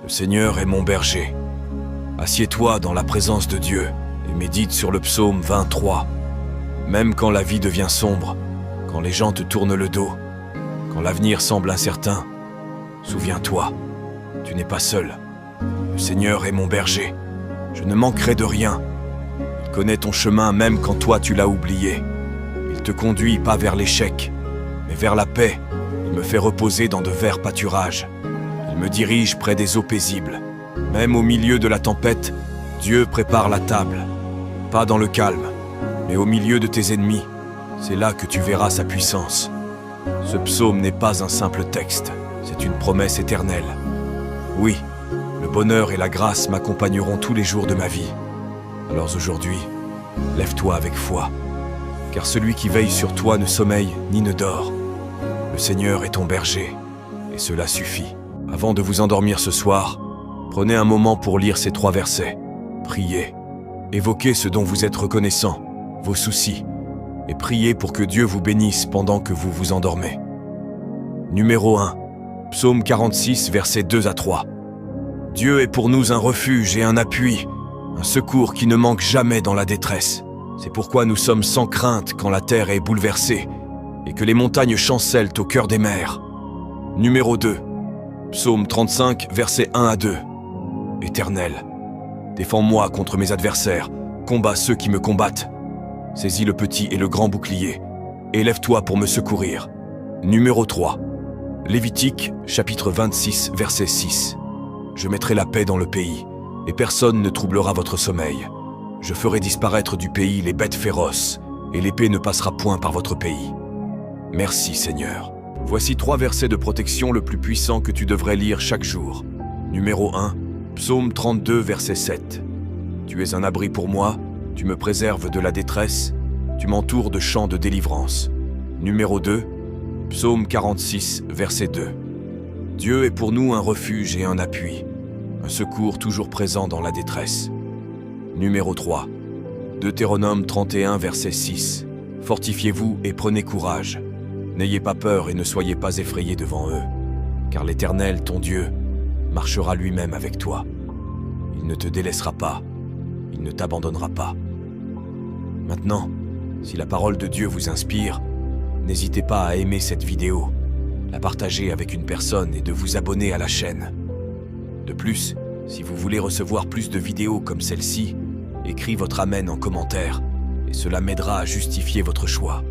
Le Seigneur est mon berger. Assieds-toi dans la présence de Dieu et médite sur le psaume 23. Même quand la vie devient sombre, quand les gens te tournent le dos, quand l'avenir semble incertain, souviens-toi, tu n'es pas seul. Le Seigneur est mon berger. Je ne manquerai de rien. Il connaît ton chemin même quand toi tu l'as oublié. Il te conduit pas vers l'échec, mais vers la paix. Il me fait reposer dans de verts pâturages. Il me dirige près des eaux paisibles. Même au milieu de la tempête, Dieu prépare la table. Pas dans le calme, mais au milieu de tes ennemis. C'est là que tu verras sa puissance. Ce psaume n'est pas un simple texte, c'est une promesse éternelle. Oui, le bonheur et la grâce m'accompagneront tous les jours de ma vie. Alors aujourd'hui, lève-toi avec foi, car celui qui veille sur toi ne sommeille ni ne dort. Le Seigneur est ton berger, et cela suffit. Avant de vous endormir ce soir, prenez un moment pour lire ces 3 versets. Priez, évoquez ce dont vous êtes reconnaissant, vos soucis, et priez pour que Dieu vous bénisse pendant que vous vous endormez. Numéro 1, Psaume 46, versets 2 à 3. Dieu est pour nous un refuge et un appui, un secours qui ne manque jamais dans la détresse. C'est pourquoi nous sommes sans crainte quand la terre est bouleversée et que les montagnes chancellent au cœur des mers. Numéro 2, Psaume 35, versets 1 à 2. Éternel, défends-moi contre mes adversaires, combats ceux qui me combattent. Saisis le petit et le grand bouclier, et lève-toi pour me secourir. Numéro 3, Lévitique, chapitre 26, verset 6. Je mettrai la paix dans le pays, et personne ne troublera votre sommeil. Je ferai disparaître du pays les bêtes féroces, et l'épée ne passera point par votre pays. Merci Seigneur. Voici 3 versets de protection le plus puissant que tu devrais lire chaque jour. Numéro 1, Psaume 32, verset 7. Tu es un abri pour moi, tu me préserves de la détresse, tu m'entoures de chants de délivrance. Numéro 2, Psaume 46, verset 2. Dieu est pour nous un refuge et un appui, un secours toujours présent dans la détresse. Numéro 3, Deutéronome 31, verset 6. Fortifiez-vous et prenez courage. N'ayez pas peur et ne soyez pas effrayés devant eux, car l'Éternel, ton Dieu, marchera lui-même avec toi. Il ne te délaissera pas, il ne t'abandonnera pas. Maintenant, si la parole de Dieu vous inspire, n'hésitez pas à aimer cette vidéo, la partager avec une personne et de vous abonner à la chaîne. De plus, si vous voulez recevoir plus de vidéos comme celle-ci, écrivez votre Amen en commentaire et cela m'aidera à justifier votre choix.